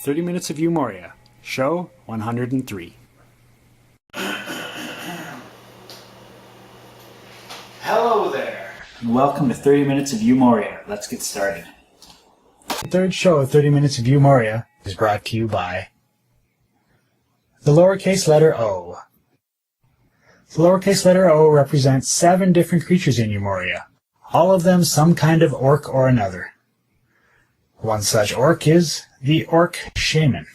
30 Minutes of UMoria, Show 103. Hello there, and welcome to 30 Minutes of UMoria. Let's get started. The third show of 30 Minutes of UMoria is brought to you by the lowercase letter O. The lowercase letter O represents 7 different creatures in UMoria, all of them some kind of orc or another. One such orc is the Orc Shaman.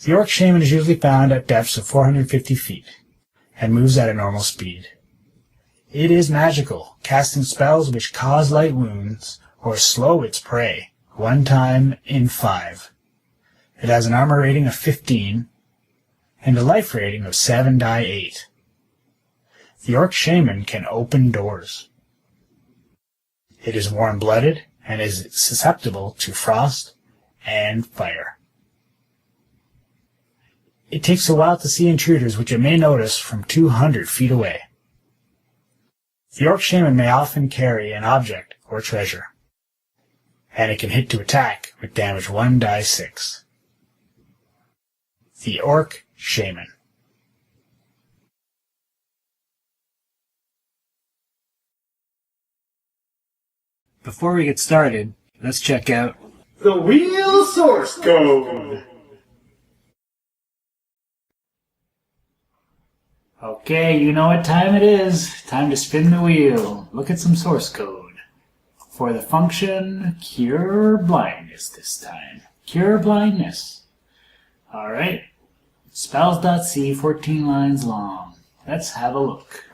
The Orc Shaman is usually found at depths of 450 feet and moves at a normal speed. It is magical, casting spells which cause light wounds or slow its prey 1 time in 5. It has an armor rating of 15 and a life rating of 7/8. The Orc Shaman can open doors. It is warm-blooded and is susceptible to frost and fire. It takes a while to see intruders, which it may notice from 200 feet away. The Orc Shaman may often carry an object or treasure, and it can hit to attack with damage 1/6. The Orc Shaman. Before we get started, let's check out The Wheel Source Code! Okay, you know what time it is. Time to spin the wheel. Look at some source code. For the function, cure blindness this time. Cure blindness. Alright. Spells.c, 14 lines long. Let's have a look.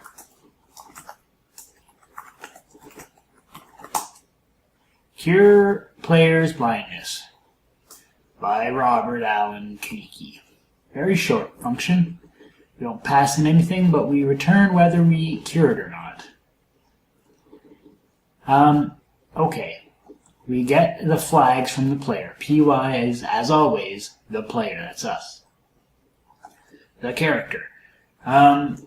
Cure player's blindness by Robert Allen Kaneki. Very short function. We don't pass in anything, but we return whether we cure it or not. Okay. We get the flags from the player. PY is, as always, the player. That's us. The character. And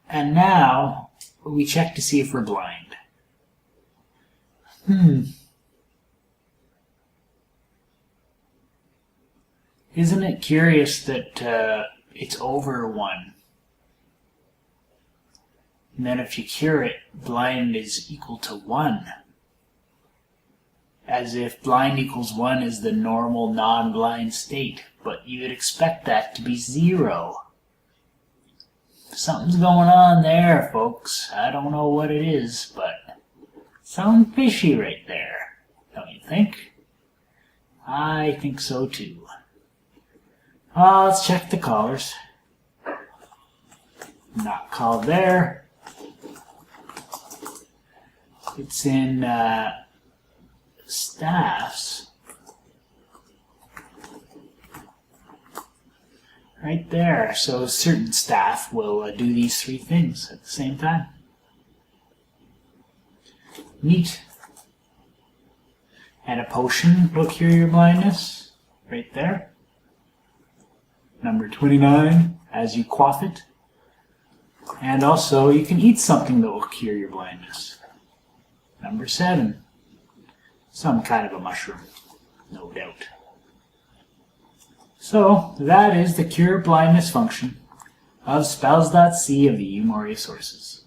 now, we check to see if we're blind. Isn't it curious that it's over 1? And then if you cure it, blind is equal to 1. As if blind equals 1 is the normal non-blind state. But you would expect that to be 0. Something's going on there, folks. I don't know what it is, but something fishy right there. Don't you think? I think so too. Let's check the collars. Not called there. It's in staffs. Right there. So a certain staff will do these 3 things at the same time. Neat. And a potion will cure your blindness. Right there. Number 29, as you quaff it. And also, you can eat something that will cure your blindness. Number 7, some kind of a mushroom, no doubt. So, that is the cure blindness function of spells.c of the UMoria sources.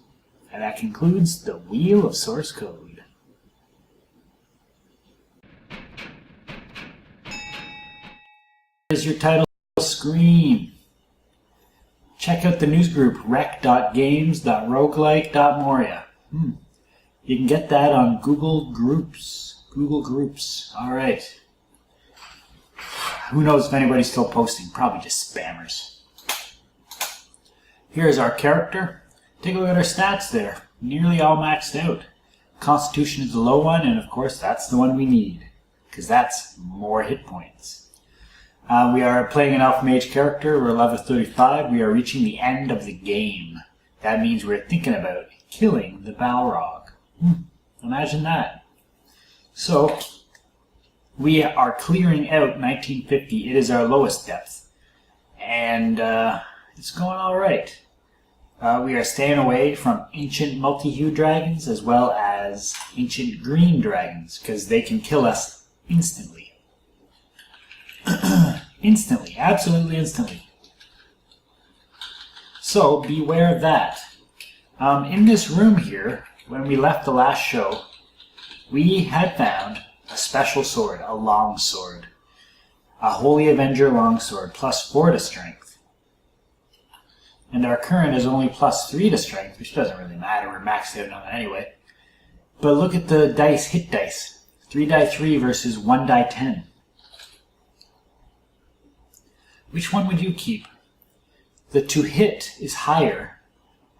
And that concludes the Wheel of Source Code. Here's your title screen. Check out the news group rec.games.roguelike.moria. You can get that on Google Groups. Alright. Who knows if anybody's still posting? Probably just spammers. Here's our character. Take a look at our stats there. Nearly all maxed out. Constitution is the low one, and of course that's the one we need, because that's more hit points. We are playing an Elf Mage character. We're level 35. We are reaching the end of the game. That means we're thinking about killing the Balrog. Imagine that. So, we are clearing out 1950. It is our lowest depth. And it's going alright. We are staying away from ancient multi-hue dragons as well as ancient green dragons, because they can kill us instantly. Instantly, absolutely instantly. So beware of that. In this room here, when we left the last show, we had found a special sword, a long sword. A Holy Avenger longsword, +4 to strength. And our current is only +3 to strength, which doesn't really matter, we're maxed out on it anyway. But look at the dice, hit dice. 3 die 3 versus 1 die 10. Which one would you keep? The to hit is higher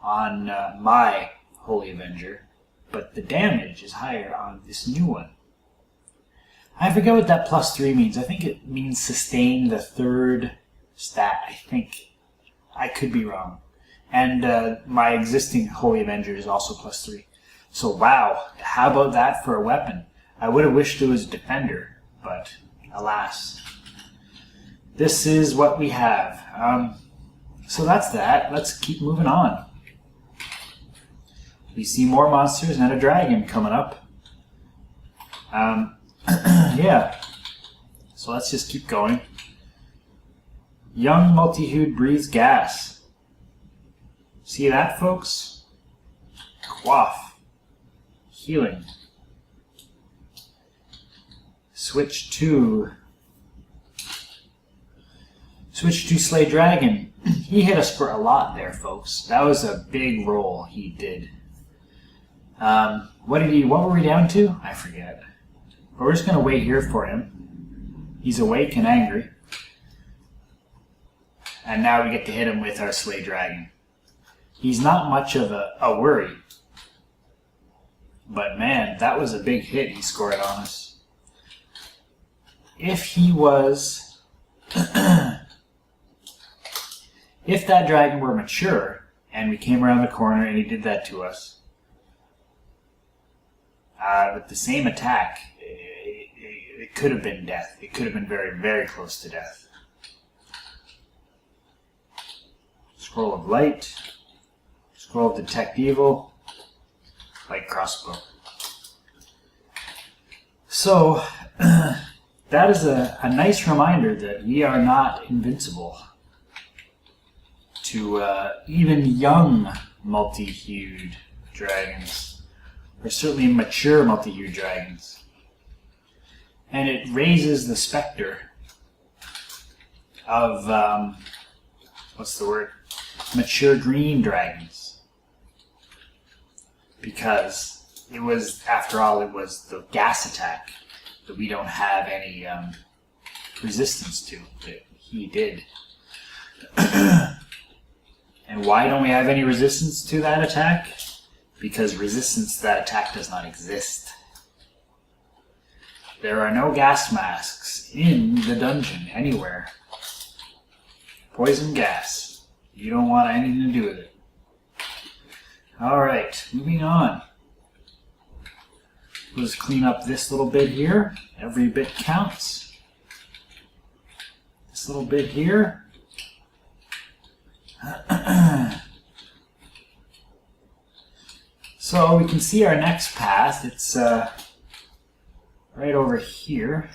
on my Holy Avenger, but the damage is higher on this new one. I forget what that +3 means. I think it means sustain the third stat, I think. I could be wrong. And my existing Holy Avenger is also +3. So wow, how about that for a weapon? I would have wished it was a defender, but alas. This is what we have. So that's that. Let's keep moving on. We see more monsters and a dragon coming up. Yeah. So let's just keep going. Young multi-hued breathes gas. See that, folks? Quaff. Healing. Switch to Slay Dragon. He hit us for a lot there, folks. That was a big roll he did. What were we down to? I forget. But we're just going to wait here for him. He's awake and angry. And now we get to hit him with our Slay Dragon. He's not much of a worry. But man, that was a big hit he scored on us. If he was... if that dragon were mature, and we came around the corner and he did that to us, with the same attack, it could have been death. It could have been very, very close to death. Scroll of Light. Scroll of Detect Evil. Light Crossbow. So, that is a nice reminder that we are not invincible to even young multi-hued dragons, or certainly mature multi-hued dragons. And it raises the specter of, mature green dragons. Because it was, after all, it was the gas attack that we don't have any resistance to, that he did. And why don't we have any resistance to that attack? Because resistance to that attack does not exist. There are no gas masks in the dungeon anywhere. Poison gas. You don't want anything to do with it. Alright, moving on. Let's clean up this little bit here. Every bit counts. This little bit here. So we can see our next path. It's right over here.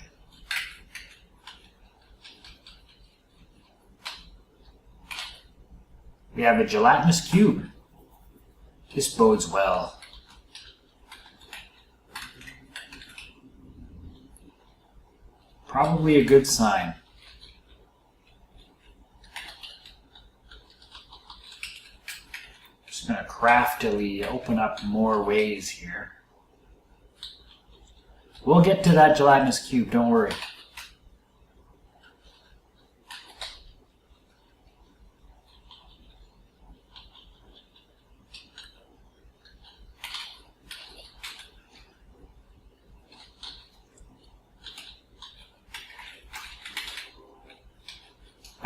We have a gelatinous cube. This bodes well. Probably a good sign. Just going to craftily open up more ways here. We'll get to that gelatinous cube, don't worry.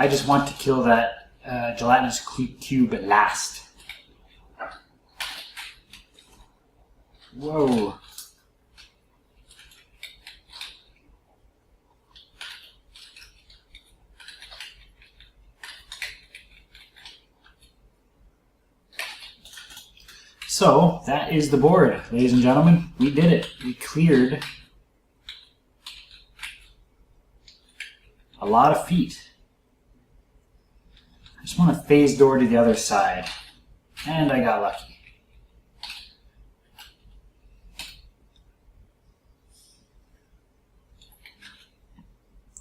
I just want to kill that gelatinous cube last. Whoa. So, that is the board, ladies and gentlemen. We did it. We cleared lot of feet. I just want to phase door to the other side. And I got lucky.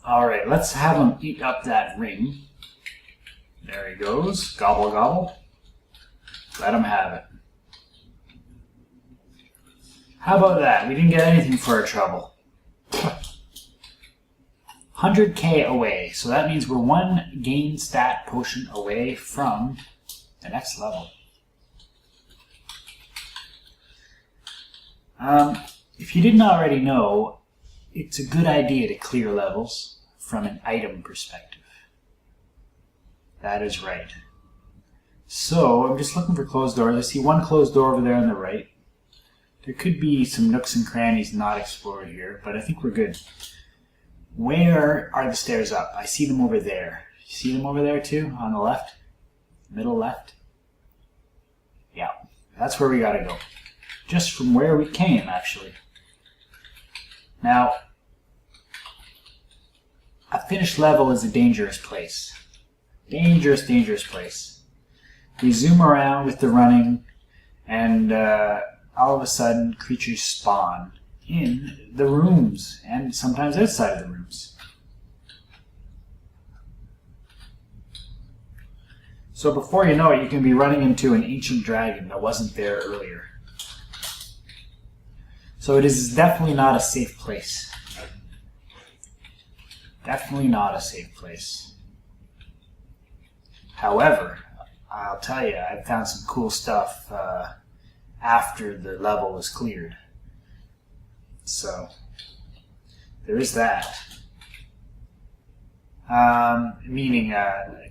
Alright, let's have him eat up that ring. There he goes. Gobble, gobble. Let him have it. How about that? We didn't get anything for our trouble. 100k away. So that means we're one gain stat potion away from the next level. If you didn't already know, it's a good idea to clear levels from an item perspective. That is right. So I'm just looking for closed doors. I see one closed door over there on the right. There could be some nooks and crannies not explored here, but I think we're good. Where are the stairs up? I see them over there. You see them over there too? On the left? Middle left? Yeah, that's where we gotta go. Just from where we came, actually. Now, a finished level is a dangerous place. Dangerous, dangerous place. We zoom around with the running, and all of a sudden, creatures spawn in the rooms, and sometimes outside of the rooms. So before you know it, you can be running into an ancient dragon that wasn't there earlier. So it is definitely not a safe place. Definitely not a safe place. However, I'll tell you, I found some cool stuff after the level was cleared. So, there is that. Meaning,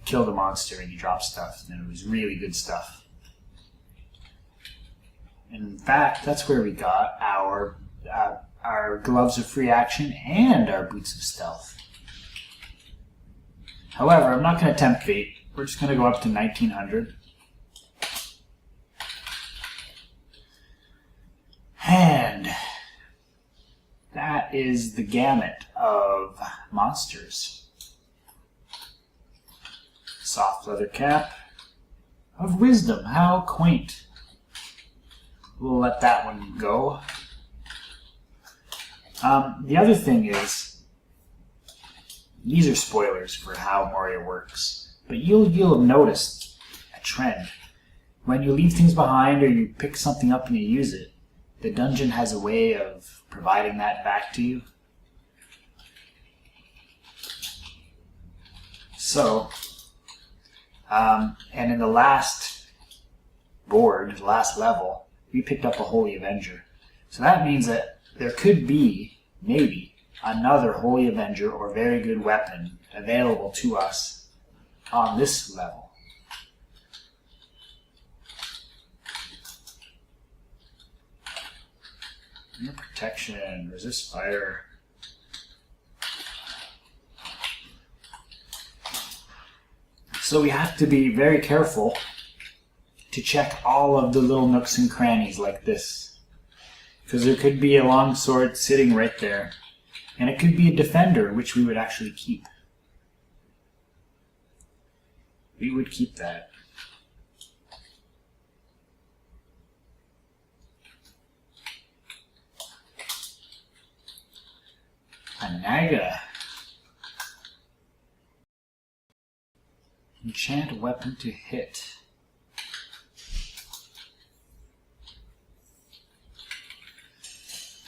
kill the monster and you drop stuff, and it was really good stuff. In fact, that's where we got our gloves of free action and our boots of stealth. However, I'm not going to tempt fate. We're just going to go up to 1900. And that is the gamut of monsters. Soft leather cap of wisdom. How quaint. We'll let that one go. The other thing is, these are spoilers for how Moria works, but you'll have noticed a trend. When you leave things behind or you pick something up and you use it, the dungeon has a way of providing that back to you. So, and in the last board, the last level, we picked up a Holy Avenger. So that means that there could be, maybe, another Holy Avenger or very good weapon available to us on this level. Your protection, resist fire. So we have to be very careful to check all of the little nooks and crannies like this. Because there could be a longsword sitting right there. And it could be a defender, which we would actually keep. We would keep that. A Naga. Enchant weapon to hit.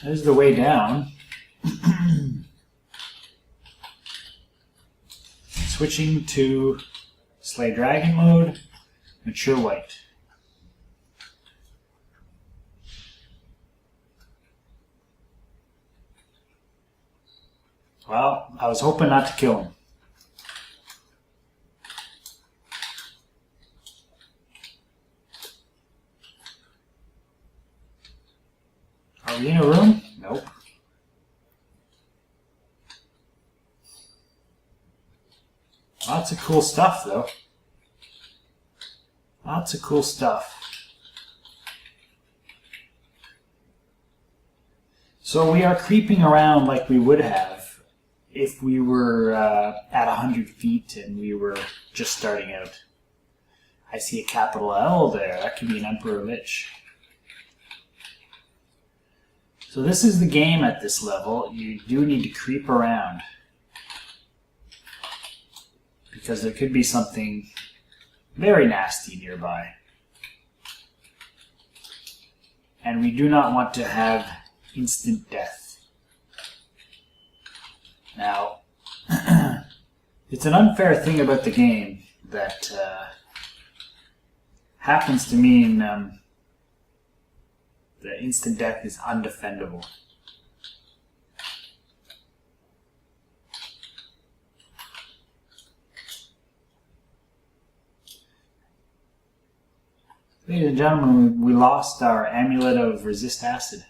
There's the way down. Switching to Slay Dragon mode, Mature White. Well, I was hoping not to kill him. Are we in a room? Nope. Lots of cool stuff, though. Lots of cool stuff. So we are creeping around like we would have if we were at 100 feet and we were just starting out. I see a capital L there. That could be an Emperor Lich. So this is the game at this level. You do need to creep around, because there could be something very nasty nearby. And we do not want to have instant death. Now, it's an unfair thing about the game that happens to mean that instant death is undefendable. Ladies and gentlemen, we lost our amulet of resist acid.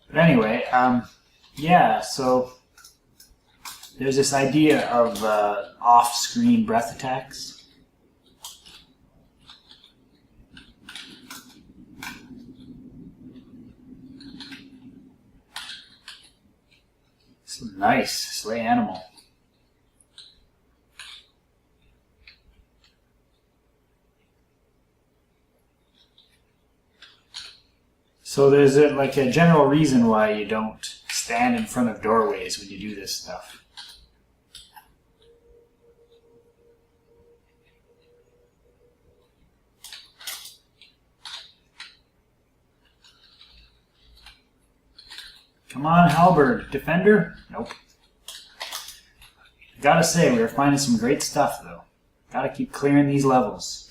But anyway, yeah, so there's this idea of off-screen breath attacks. It's nice, slay animal. So there's like a general reason why you don't stand in front of doorways when you do this stuff. Come on, Halberd. Defender? Nope. I gotta say, we are finding some great stuff, though. Gotta keep clearing these levels.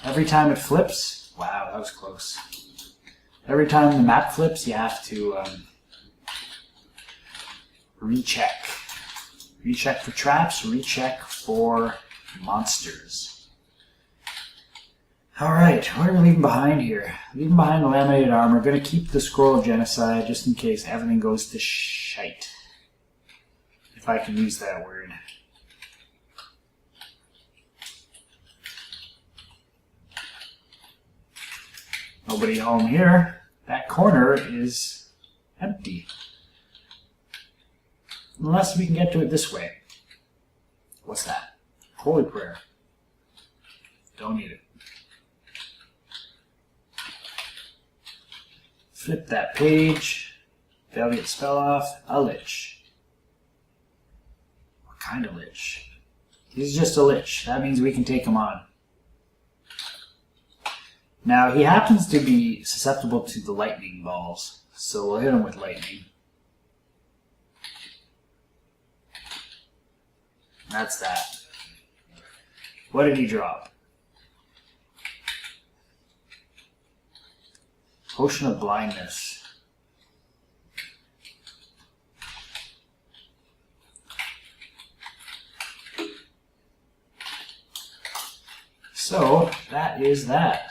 Every time it flips, wow, that was close. Every time the map flips, you have to recheck. Recheck for traps, recheck for monsters. Alright, what are we leaving behind here? Leaving behind the laminated armor. Going to keep the scroll of genocide just in case everything goes to shite. If I can use that word. Nobody home here. That corner is empty. Unless we can get to it this way. What's that? Holy prayer. Don't need it. Flip that page. They'll get spell off. A lich. What kind of lich? He's just a lich. That means we can take him on. Now, he happens to be susceptible to the lightning balls, so we'll hit him with lightning. That's that. What did he drop? Potion of blindness. So, that is that.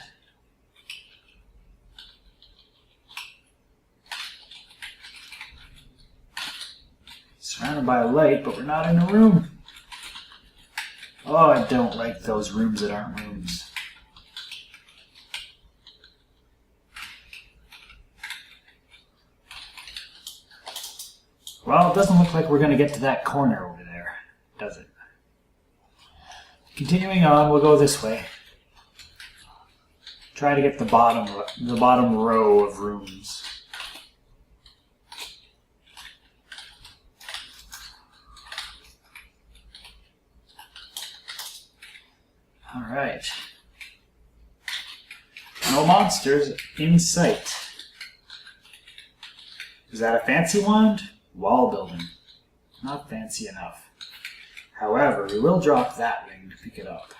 Surrounded by a light, but we're not in a room. Oh, I don't like those rooms that aren't rooms. Well, it doesn't look like we're going to get to that corner over there, does it? Continuing on, we'll go this way. Try to get the bottom row of rooms. Alright. No monsters in sight. Is that a fancy wand? Wall building. Not fancy enough. However, we will drop that ring to pick it up.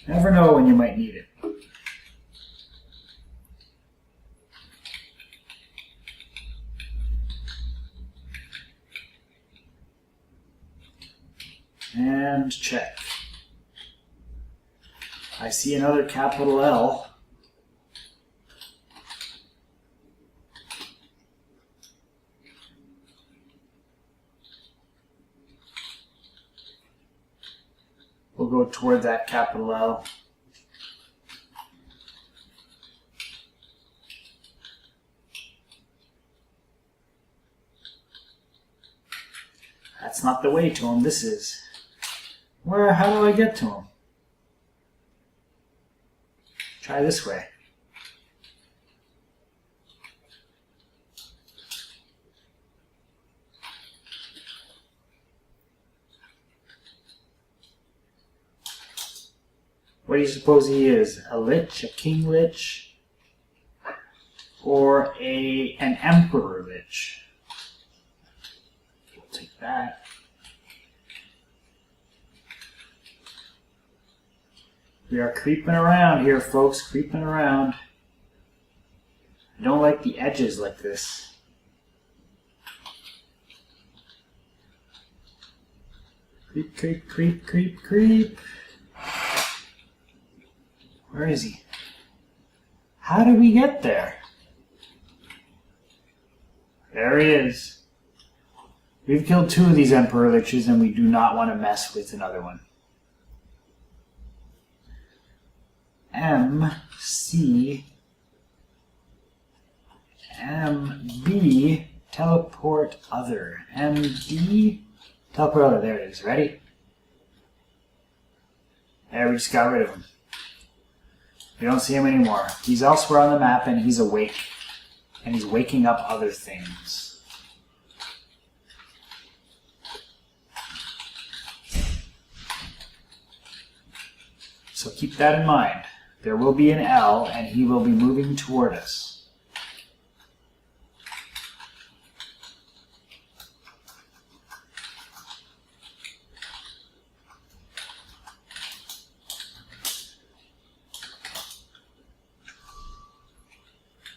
Never know when you might need it. And check. I see another capital L. We'll go toward that capital L. That's not the way to him. This is. How do I get to him? Try this way. What do you suppose he is? A lich? A king lich? Or an emperor lich? We'll take that. We are creeping around here, folks. Creeping around. I don't like the edges like this. Creep, creep, creep, creep, creep. Where is he? How did we get there? There he is. We've killed 2 of these Emperor Liches and we do not want to mess with another one. M, C, M, B, teleport other. M, D, teleport other. There it is. Ready? There, we just got rid of him. We don't see him anymore. He's elsewhere on the map and he's awake. And he's waking up other things. So keep that in mind. There will be an L and he will be moving toward us.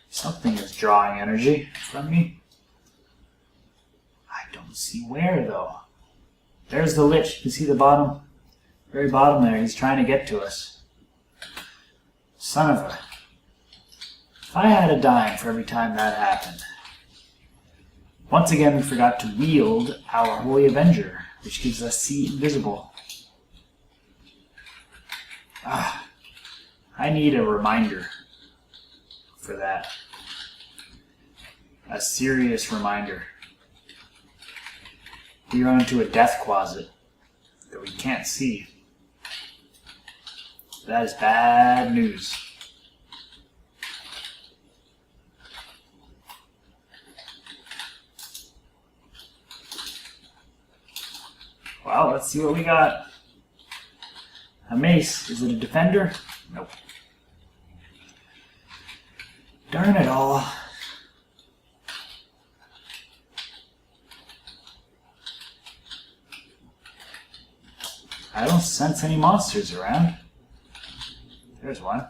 Something is drawing energy from me. I don't see where, though. There's the Lich. You can see the bottom, very bottom there. He's trying to get to us. Son of a... If I had a dime for every time that happened. Once again, we forgot to wield our Holy Avenger, which gives us See Invisible. I need a reminder for that. A serious reminder. We run into a death closet that we can't see. That is bad news. Well, let's see what we got. A mace. Is it a defender? Nope. Darn it all. I don't sense any monsters around. There's one.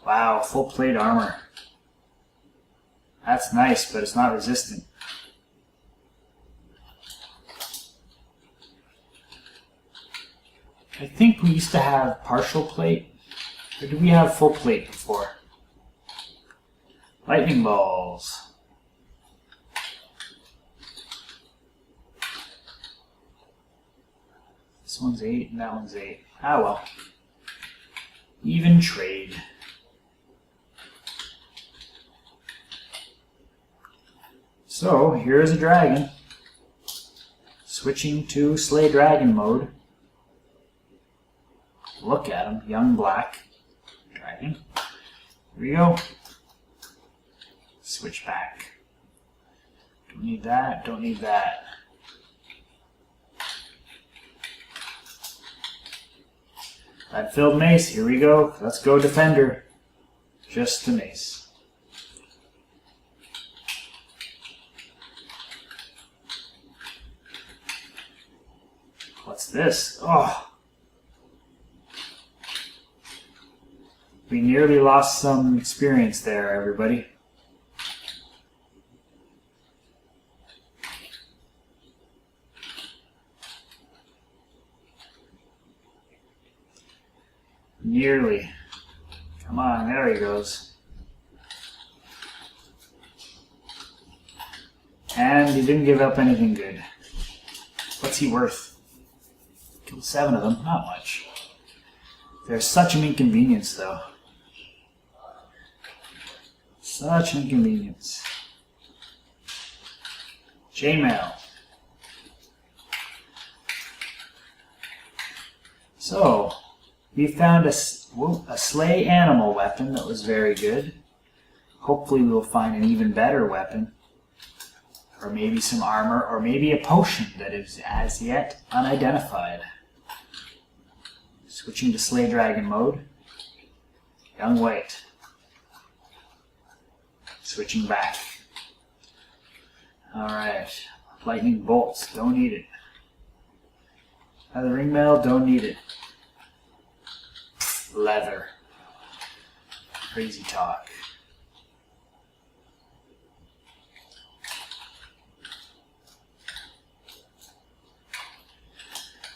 Wow, full plate armor. That's nice, but it's not resistant. I think we used to have partial plate. Or did we have full plate before? Lightning balls. This one's 8 and that one's 8. Ah well. Even trade. So, here's a dragon. Switching to Slay Dragon mode. Look at him, young black dragon. Here we go. Switch back. Don't need that, don't need that. That filled mace, here we go. Let's go defender. Just the mace. What's this? Oh. We nearly lost some experience there, everybody. Nearly. Come on, there he goes. And he didn't give up anything good. What's he worth? Killed 7 of them, not much. They're such an inconvenience, though. Such an inconvenience. Chainmail. So, we found a slay animal weapon that was very good. Hopefully we'll find an even better weapon. Or maybe some armor, or maybe a potion that is as yet unidentified. Switching to Slay Dragon mode. Young White. Switching back. Alright. Lightning Bolts, don't need it. The ring mail, don't need it. Leather. Crazy talk.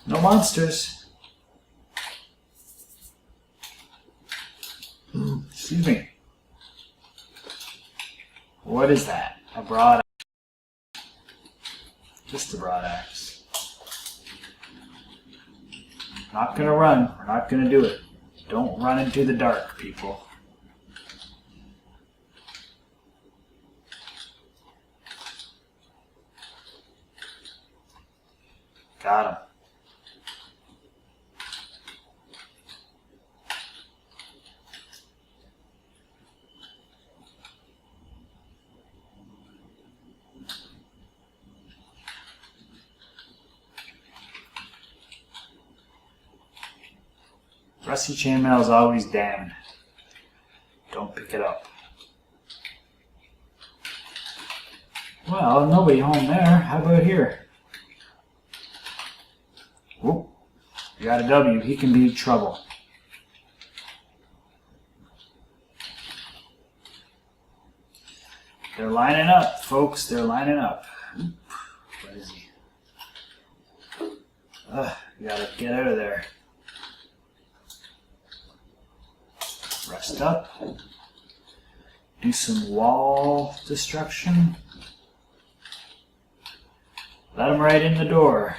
No monsters. Excuse me. What is that? A broad axe. Just a broad axe. Not gonna run. We're not gonna do it. Don't run into the dark, people. Got him. Rusty chainmail is always damned. Don't pick it up. Well, nobody home there. How about here? Whoop. We got a W. He can be trouble. They're lining up, folks. They're lining up. Oop. What is he? You gotta get out of there. Rest up. Do some wall destruction. Let him right in the door.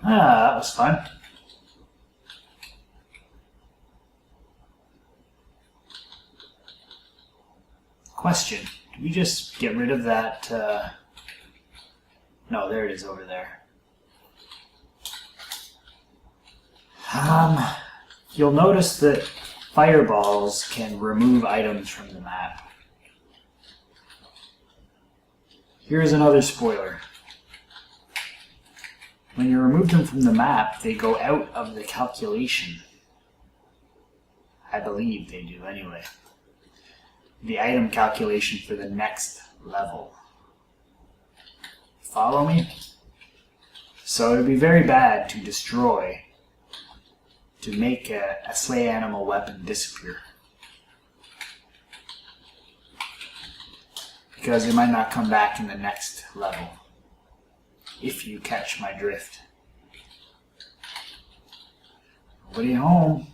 That was fun. Question. Did we just get rid of that? No, there it is over there. You'll notice that fireballs can remove items from the map. Here's another spoiler. When you remove them from the map, they go out of the calculation. I believe they do anyway. The item calculation for the next level. Follow me? So it would be very bad to destroy, to make a slay animal weapon disappear. Because it might not come back in the next level. If you catch my drift. Nobody home.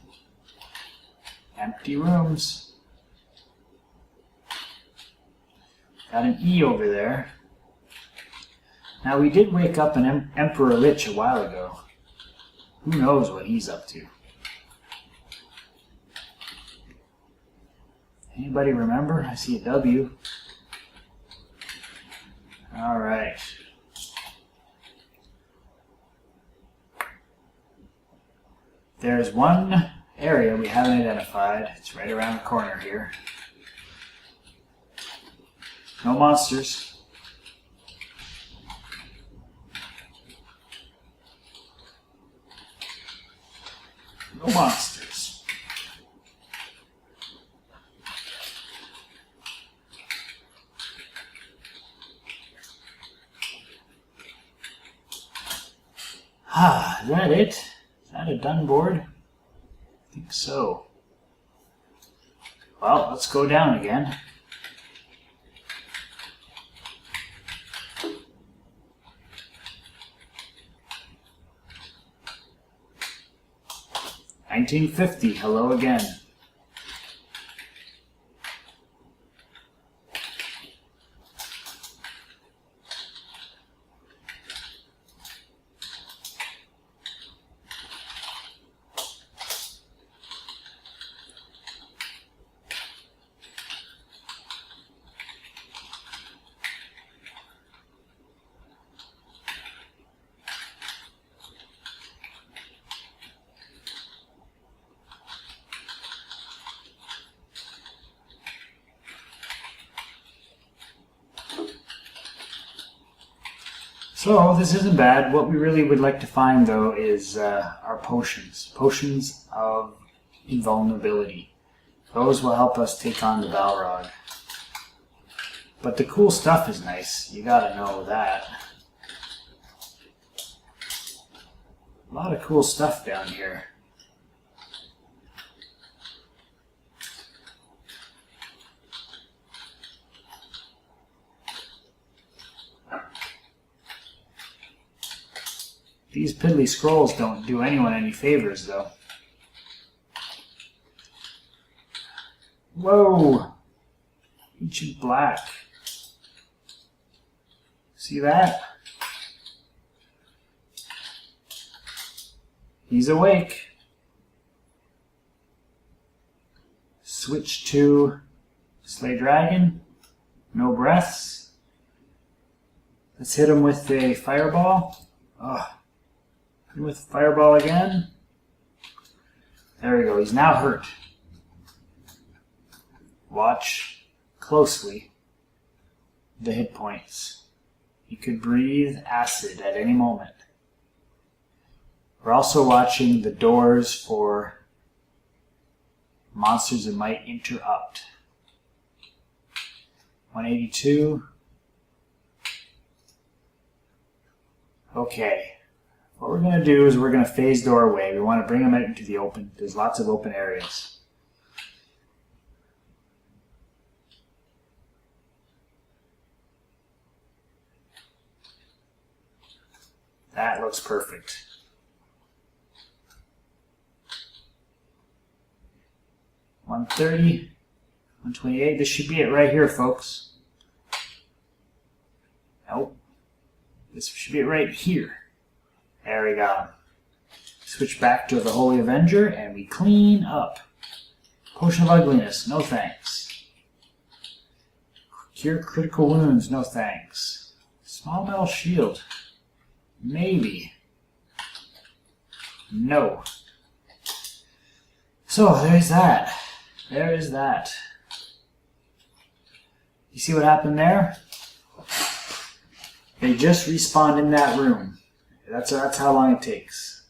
Empty rooms. Got an E over there. Now we did wake up an Emperor Lich a while ago. Who knows what he's up to? Anybody remember? I see a W. Alright. There's one area we haven't identified. It's right around the corner here. No monsters. No monsters. Is that it? Is that a done board? I think so. Well, let's go down again. $19.50. Hello again. So this isn't bad. What we really would like to find, though, is our potions. Potions of invulnerability. Those will help us take on the Balrog. But the cool stuff is nice. You gotta know that. A lot of cool stuff down here. These piddly scrolls don't do anyone any favors, though. Whoa! Ancient Black. See that? He's awake. Switch to Slay Dragon. No breaths. Let's hit him with a fireball. Ugh. Hit him with a fireball again. There we go. He's now hurt. Watch closely the hit points. He could breathe acid at any moment. We're also watching the doors for monsters that might interrupt. 182. Okay. What we're going to do is we're going to phase door away. We want to bring them out into the open. There's lots of open areas. That looks perfect. 130, 128. This should be it right here, folks. Nope. This should be it right here. There we go. Switch back to the Holy Avenger and we clean up. Potion of Ugliness, no thanks. Cure critical wounds, no thanks. Small metal shield. Maybe. No. So, there's that. There is that. You see what happened there? They just respawned in that room. That's how long it takes.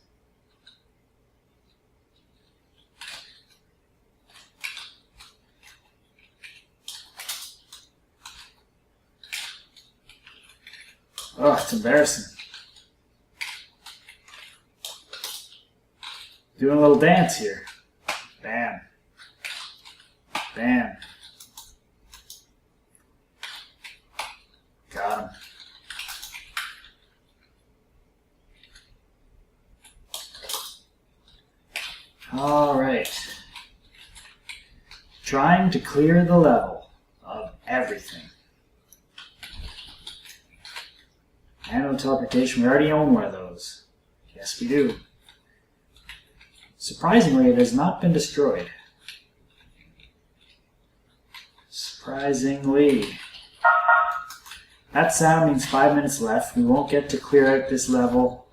Oh, it's embarrassing. Doing a little dance here. Bam. Bam. Got him. All right. Trying to clear the level of everything. Nano teleportation, we already own one of those. Yes, we do. Surprisingly, it has not been destroyed. Surprisingly. That sound means 5 minutes left. We won't get to clear out this level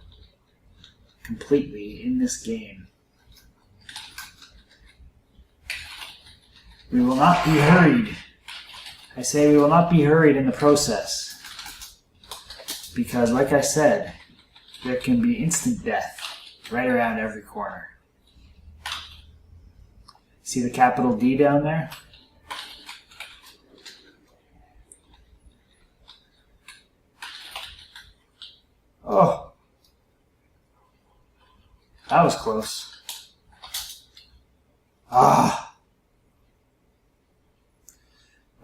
completely in this game. We will not be hurried. I say we will not be hurried in the process. Because, like I said, there can be instant death right around every corner. See the capital D down there? Oh. That was close. Ah.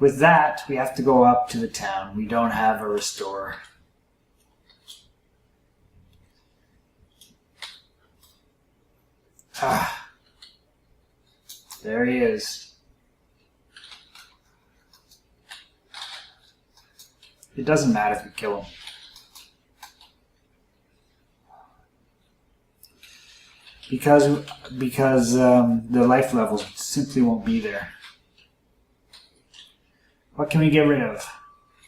With that, we have to go up to the town. We don't have a restore. Ah. There he is. It doesn't matter if we kill him. Because the life levels simply won't be there. What can we get rid of?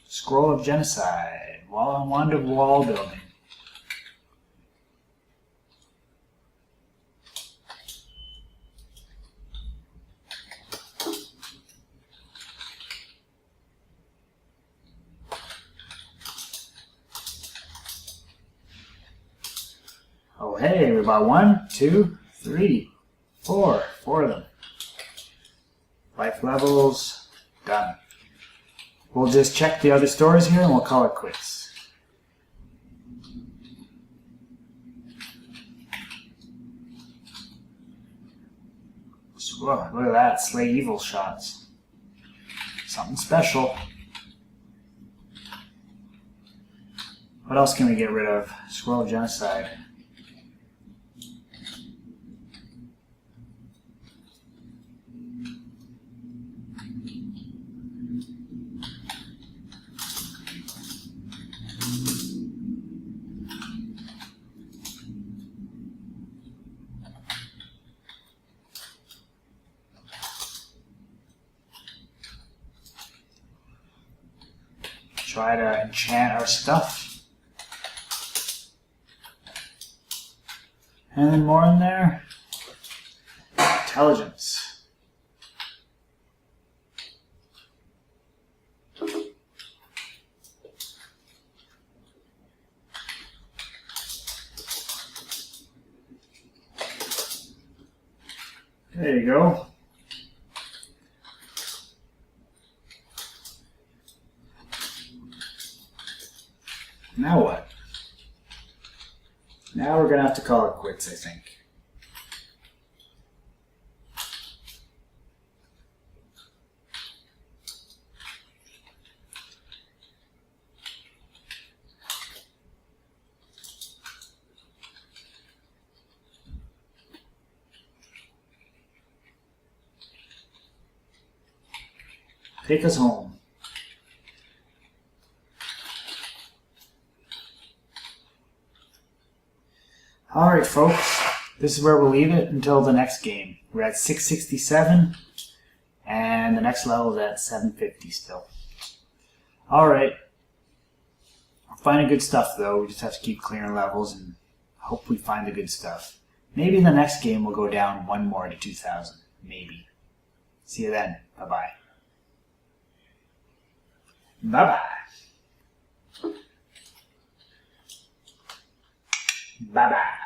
Scroll of Genocide. Wand of Wall Building. Hey, we bought 1, 2, 3, 4. 4 of them. Life levels. Done. We'll just check the other stores here and we'll call it quits. Whoa, look at that. Slay evil shots. Something special. What else can we get rid of? Scroll of Genocide. Try to enchant our stuff. Anything more in there? Intelligence. There you go. Now what? Now we're going to have to call it quits, I think. Take us home. Alright folks, this is where we'll leave it until the next game. We're at 667, and the next level is at 750 still. Alright, we're finding good stuff though, we just have to keep clearing levels and hope we find the good stuff. Maybe the next game will go down one more to 2,000, maybe. See you then, bye-bye. Bye-bye. Bye-bye.